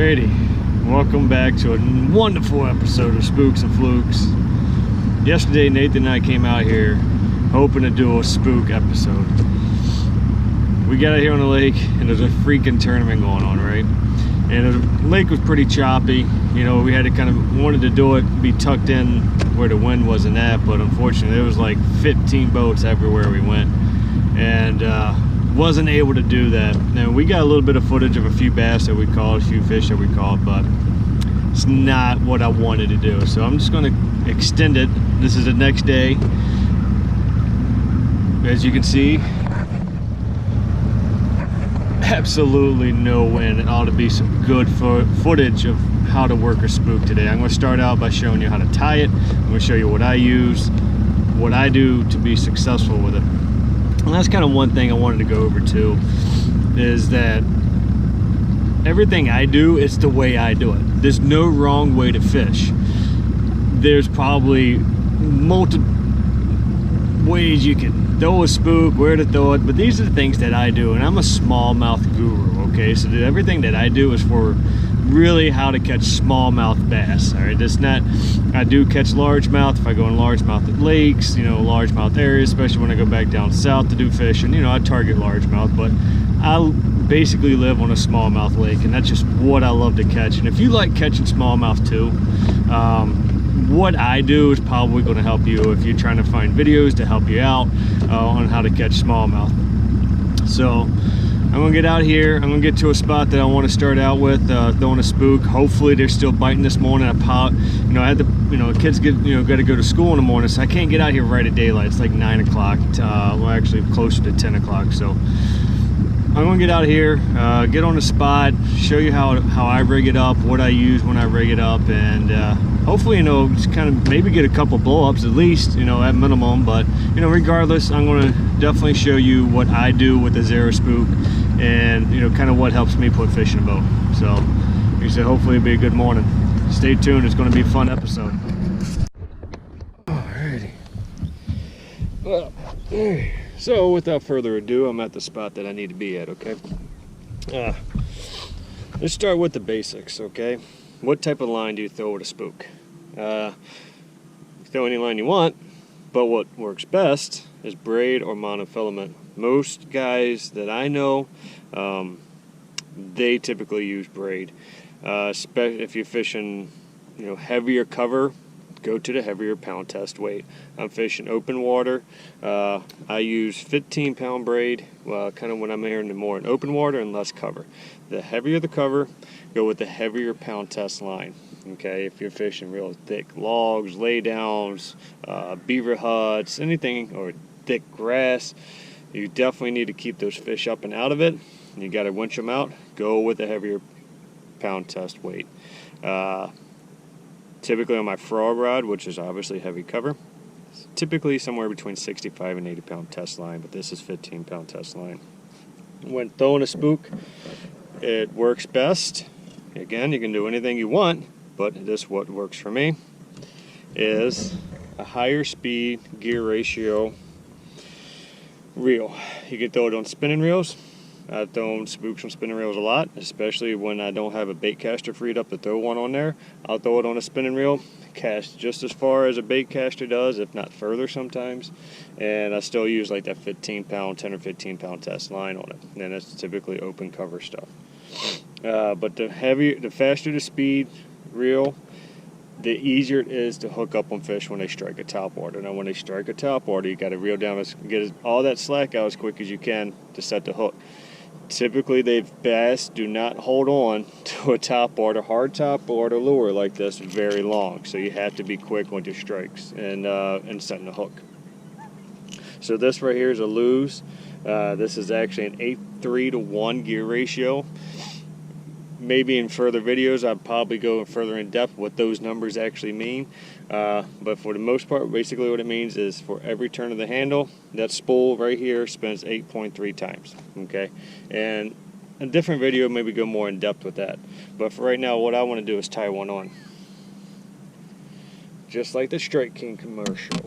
Alrighty, welcome back to a wonderful episode of Spooks and Flukes. Yesterday Nathan and I came out here hoping to do a spook episode. We got out here on the lake and there's a freaking tournament going on, right? And the lake was pretty choppy. You know, we had to kind of wanted to do it, be tucked in where the wind wasn't at, but unfortunately there was like 15 boats everywhere we went. And wasn't able to do that. Now we got a little bit of footage of a few bass that we caught, a few fish that we caught, but it's not what I wanted to do. So I'm just going to extend it. This is the next day. As you can see, absolutely no wind. It ought to be some good footage of how to work a spook today. I'm going to start out by showing you how to tie it. I'm going to show you what I use, what I do to be successful with it. And that's kind of one thing I wanted to go over too, is that everything I do, it's the way I do it. There's no wrong way to fish. There's probably multiple ways you can throw a spook, where to throw it, but these are the things that I do, and I'm a smallmouth guru, okay? So everything that I do is for really how to catch smallmouth bass. All right, that's not, I do catch largemouth if I go in largemouth lakes, you know, largemouth areas, especially when I go back down south to do fishing. You know, I target largemouth, but I basically live on a smallmouth lake, and that's just what I love to catch. And if you like catching smallmouth too, what I do is probably going to help you if you're trying to find videos to help you out on how to catch smallmouth. So I'm gonna get out here. I'm gonna get to a spot that I want to start out with, throwing a spook. Hopefully they're still biting this morning. I had to, kids got to go to school in the morning, so I can't get out here right at daylight. It's like 9 o'clock. Well, actually closer to 10 o'clock. So I'm gonna get out here, get on the spot, show you how I rig it up, what I use when I rig it up, and hopefully, just kind of maybe get a couple blow-ups at least, at minimum. But regardless, I'm going to definitely show you what I do with the Zero Spook, and kind of what helps me put fish in a boat. So like I said, hopefully it'll be a good morning. Stay tuned, it's going to be a fun episode. Alrighty. Well, so without further ado, I'm at the spot that I need to be at, okay? Let's start with the basics, okay? What type of line do you throw with a spook? Throw any line you want, but what works best is braid or monofilament. Most guys that I know, they typically use braid. Especially if you're fishing, heavier cover, go to the heavier pound test weight. I'm fishing open water. I use 15-pound braid, kind of when I'm here more in open water and less cover. The heavier the cover, go with the heavier pound test line. Okay, if you're fishing real thick logs, laydowns, beaver huts, anything, or thick grass, you definitely need to keep those fish up and out of it. You got to winch them out. Go with the heavier pound test weight. Typically on my frog rod, which is obviously heavy cover, it's typically somewhere between 65 and 80 pound test line, but this is 15-pound test line. When throwing a spook, it works best. Again, you can do anything you want, but this what works for me is a higher speed gear ratio reel. You can throw it on spinning reels. I've thrown spooks on spinning reels a lot, especially when I don't have a bait caster freed up to throw one on there. I'll throw it on a spinning reel, cast just as far as a bait caster does, if not further sometimes, and I still use like that 15-pound, 10 or 15-pound test line on it, and it's typically open cover stuff. But the faster the speed reel, the easier it is to hook up on fish when they strike a topwater. Now when they strike a topwater, you got to reel down, get all that slack out as quick as you can to set the hook. Typically, bass do not hold on to a topwater, hard topwater lure like this very long. So you have to be quick with your strikes and setting the hook. So this right here is a lose. This is actually an 8:3 to 1 gear ratio. Maybe in further videos, I'd probably go further in depth what those numbers actually mean. But for the most part, basically what it means is for every turn of the handle, that spool right here spins 8.3 times. Okay, and a different video maybe go more in depth with that. But for right now, what I want to do is tie one on, just like the Strike King commercial.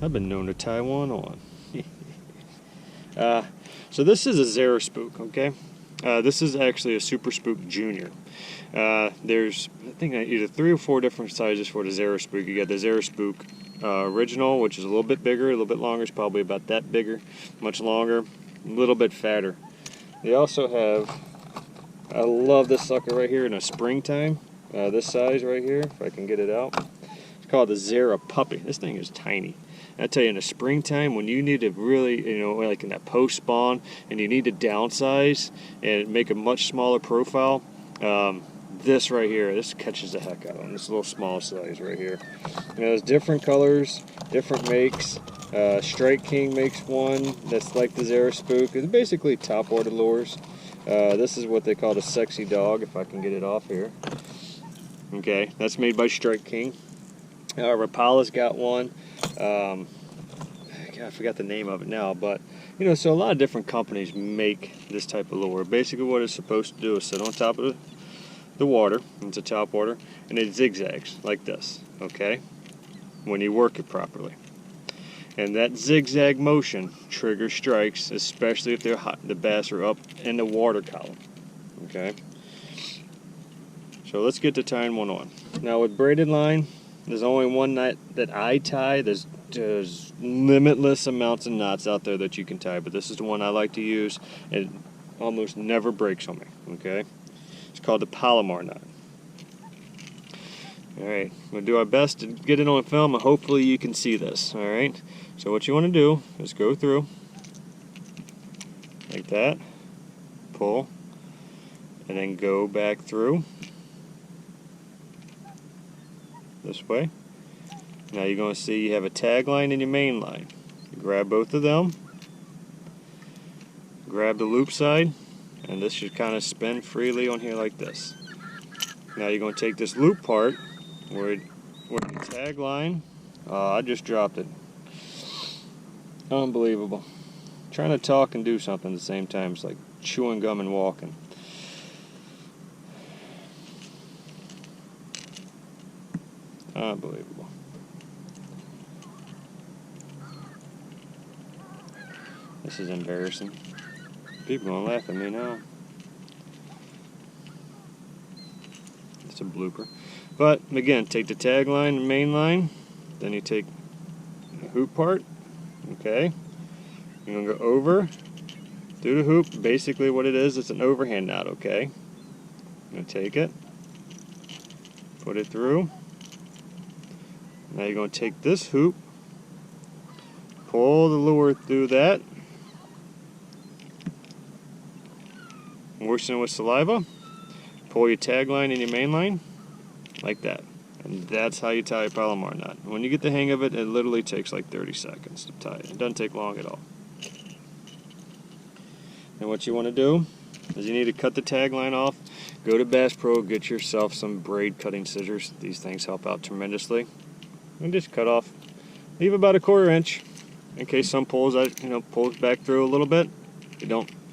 I've been known to tie one on. So this is a Zero Spook, okay? This is actually a Super Spook Junior. There's, I think, either 3 or 4 different sizes for the Zero Spook. You got the Zero Spook original, which is a little bit bigger, a little bit longer. It's probably about that bigger, much longer, a little bit fatter. They also have, I love this sucker right here in a springtime. This size right here, if I can get it out. It's called the Zero Puppy. This thing is tiny. I tell you, in the springtime, when you need to really, you know, like in that post spawn, and you need to downsize and make a much smaller profile, this right here, this catches the heck out of them. This little small size right here. And there's different colors, different makes. Strike King makes one that's like the Zero Spook. It's basically top order lures. This is what they call the Sexy Dog, if I can get it off here. Okay, that's made by Strike King. Rapala's got one. God, I forgot the name of it now, but you know, so a lot of different companies make this type of lure. Basically what it's supposed to do is sit on top of the water. It's a top water, and it zigzags like this, okay, when you work it properly. And that zigzag motion triggers strikes, especially if they're hot, the bass are up in the water column, okay. So let's get to tying one on. Now with braided line, there's only one knot that I tie. There's limitless amounts of knots out there that you can tie, but this is the one I like to use, and it almost never breaks on me, okay? It's called the Palomar knot. Alright, we'll do our best to get it on film, and hopefully you can see this, alright? So what you want to do is go through, like that, pull, and then go back through, this way. Now you're going to see you have a tag line and your main line. You grab both of them, grab the loop side, and this should kind of spin freely on here like this. Now you're going to take this loop part where the tag line, I just dropped it. Unbelievable. Trying to talk and do something at the same time. It's like chewing gum and walking. Unbelievable. This is embarrassing. People gonna laugh at me now. It's a blooper. But again, take the tag line and main line, then you take the hoop part, okay? You're gonna go over through the hoop. Basically what it is, it's an overhand knot, okay? I'm gonna take it, put it through. Now you're going to take this hoop, pull the lure through that, moisten it with saliva, pull your tag line and your main line, like that. And that's how you tie a Palomar knot. When you get the hang of it, it literally takes like 30 seconds to tie it. It doesn't take long at all. And what you want to do is you need to cut the tag line off. Go to Bass Pro, get yourself some braid cutting scissors. These things help out tremendously. And just cut off, leave about a 1/4 inch in case some pulls out, you know, pulls back through a little bit.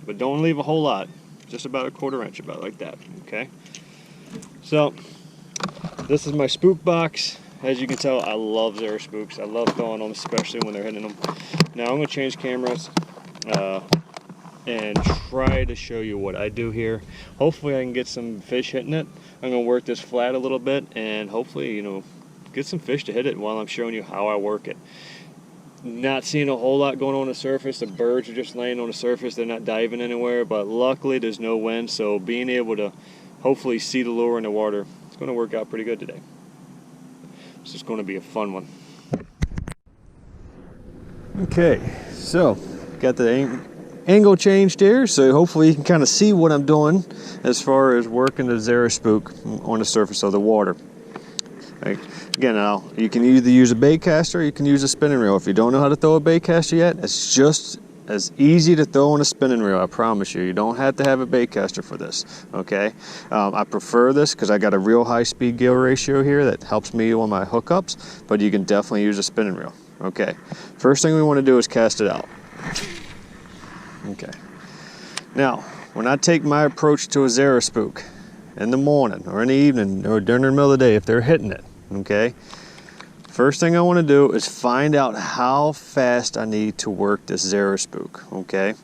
But don't leave a whole lot. Just about a 1/4 inch, about like that. Okay. So this is my spook box. As you can tell, I love Zero Spooks. I love throwing them, especially when they're hitting them. Now I'm going to change cameras and try to show you what I do here. Hopefully I can get some fish hitting it. I'm going to work this flat a little bit, and hopefully, you know, get some fish to hit it while I'm showing you how I work it. Not seeing a whole lot going on the surface. The birds are just laying on the surface. They're not diving anywhere, but luckily there's no wind, so being able to hopefully see the lure in the water, it's going to work out pretty good today. This is going to be a fun one. Okay, so got the angle changed here, so hopefully you can kind of see what I'm doing as far as working the Zero Spook on the surface of the water. Right. Again, now you can either use a bait caster or you can use a spinning reel. If you don't know how to throw a bait caster yet, it's just as easy to throw on a spinning reel, I promise you. You don't have to have a bait caster for this, okay? I prefer this because I got a real high speed gill ratio here that helps me on my hookups, but you can definitely use a spinning reel. Okay, first thing we want to do is cast it out. Okay, now when I take my approach to a Zero Spook in the morning or in the evening or during the middle of the day, if they're hitting it, okay, first thing I want to do is find out how fast I need to work this Zero Spook, okay?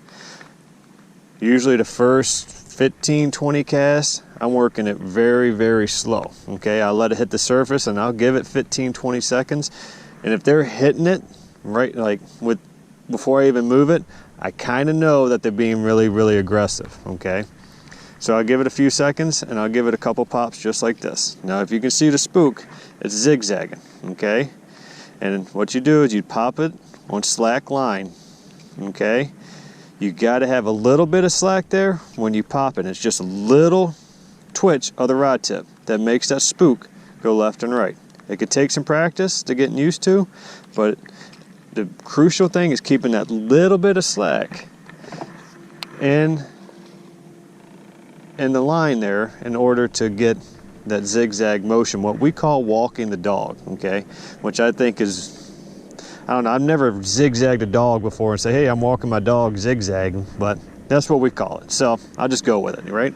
Usually the first 15, 20 casts, I'm working it very, very slow. Okay, I let it hit the surface and I'll give it 15, 20 seconds. And if they're hitting it right, like before I even move it, I kind of know that they're being really, really aggressive. Okay, so I'll give it a few seconds and I'll give it a couple pops just like this. Now, if you can see the spook, it's zigzagging. Okay, and what you do is you pop it on slack line. Okay, you got to have a little bit of slack there when you pop it. It's just a little twitch of the rod tip that makes that spook go left and right. It could take some practice to getting used to, but the crucial thing is keeping that little bit of slack in the line there in order to get that zigzag motion, what we call walking the dog. Okay, which I think is, I don't know, I've never zigzagged a dog before and say, hey, I'm walking my dog zigzagging, but that's what we call it. So I'll just go with it, right?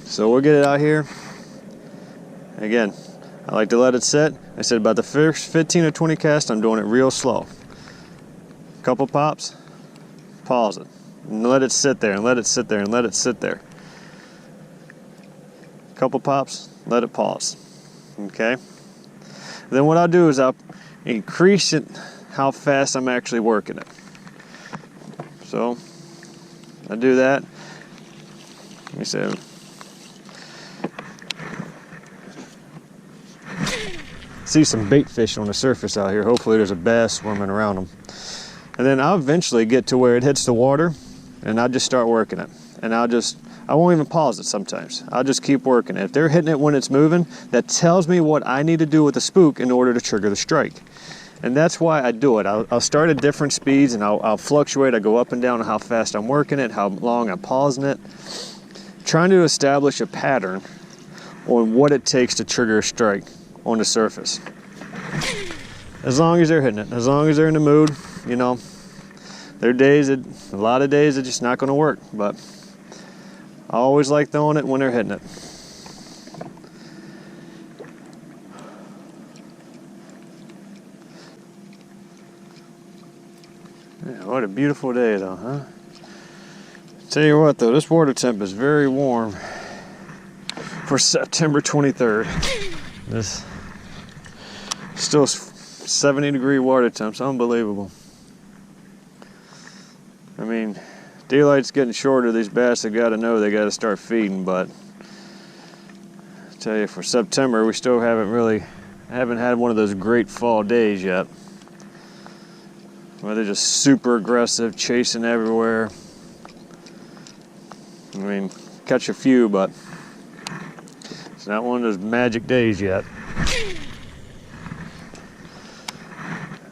So we'll get it out here. Again, I like to let it sit. I said about the first 15 or 20 casts, I'm doing it real slow. Couple pops, pause it, and let it sit there, and let it sit there, and let it sit there. Couple pops, let it pause. Okay? Then what I'll do is I'll increase it, how fast I'm actually working it. So I do that. Let me see. See some bait fish on the surface out here. Hopefully there's a bass swimming around them. And then I'll eventually get to where it hits the water and I'll just start working it. And I won't even pause it sometimes. I'll just keep working it. If they're hitting it when it's moving, that tells me what I need to do with the spook in order to trigger the strike. And that's why I do it. I'll start at different speeds and I'll fluctuate. I go up and down on how fast I'm working it, how long I'm pausing it. Trying to establish a pattern on what it takes to trigger a strike on the surface. As long as they're hitting it, as long as they're in the mood, you know, there are days, a lot of days it's just not going to work, but I always like throwing it when they're hitting it. Yeah, what a beautiful day though, huh? Tell you what though, this water temp is very warm for September 23rd. This still 70-degree water temps, unbelievable. I mean, daylight's getting shorter. These bass have got to know they got to start feeding, but I tell you, for September, we still haven't had one of those great fall days yet, where they're just super aggressive, chasing everywhere. I mean, catch a few, but it's not one of those magic days yet.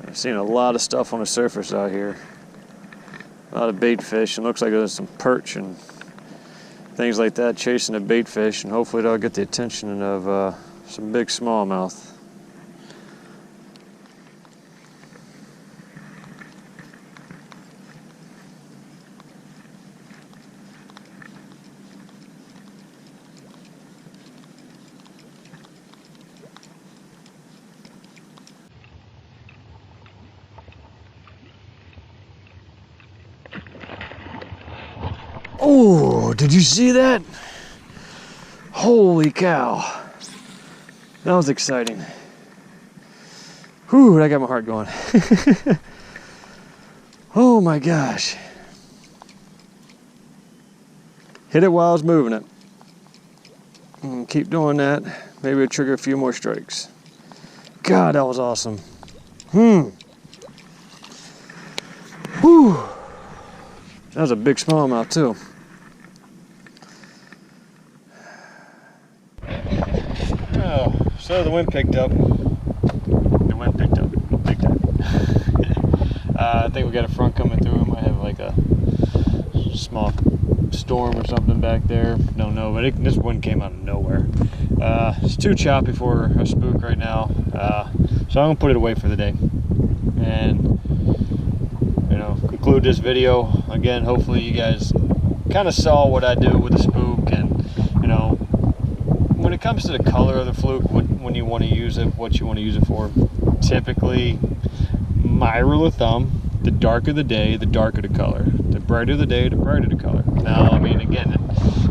I've seen a lot of stuff on the surface out here. A lot of bait fish, and looks like there's some perch and things like that chasing the bait fish, and hopefully they'll get the attention of some big smallmouth. Oh, did you see that? Holy cow. That was exciting. Whew, that got my heart going. Oh my gosh. Hit it while I was moving it. And keep doing that. Maybe it'll trigger a few more strikes. God, that was awesome. Whew. That was a big smallmouth too. Oh, so the wind picked up. The wind picked up big time. I think we got a front coming through. We might have like a small storm or something back there. Don't know, but this wind came out of nowhere. It's too choppy for a spook right now, so I'm gonna put it away for the day and conclude this video. Again, hopefully you guys kind of saw what I do with the spook, and when it comes to the color of the fluke, when you want to use it, what you want to use it for. Typically, my rule of thumb, the darker the day, the darker the color. The brighter the day, the brighter the color. Now, I mean, again,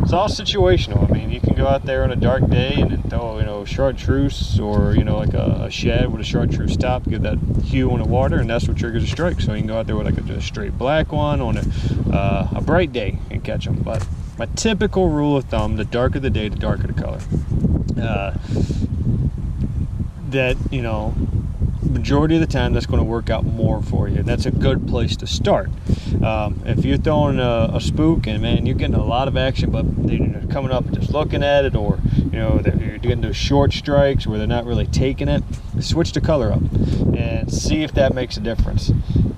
it's all situational. I mean, you can go out there on a dark day and then throw, you know, chartreuse, or, you know, like a shed with a chartreuse top, give that hue on the water, and that's what triggers a strike. So you can go out there with like a straight black one on a bright day and catch them. But my typical rule of thumb, the darker the day, the darker the color. That, you know, majority of the time that's going to work out more for you. That's a good place to start. If you're throwing a spook and, man, you're getting a lot of action, but they're coming up and just looking at it, or, you know, you're getting those short strikes where they're not really taking it, switch the color up and see if that makes a difference.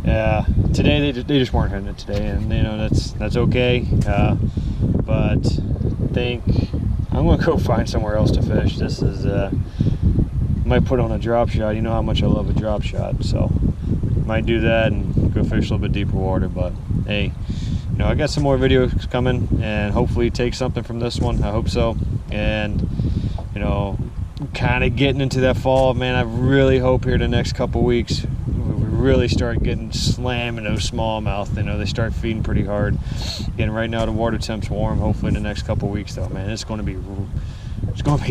Today they just weren't hitting it today, and, you know, that's okay. But I think I'm gonna go find somewhere else to fish. This is might put on a drop shot. You know how much I love a drop shot, so might do that and go fish a little bit deeper water. But hey, you know, I got some more videos coming, and hopefully take something from this one. I hope so. And, you know, kind of getting into that fall, man. I really hope here the next couple weeks we really start getting slamming those smallmouth. You know, they start feeding pretty hard. Again, right now the water temp's warm. Hopefully in the next couple weeks, though, man, it's going to be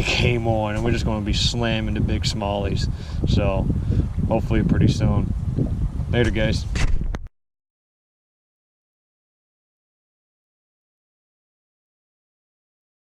game on, and we're just going to be slamming the big smallies. So hopefully pretty soon. Later, guys.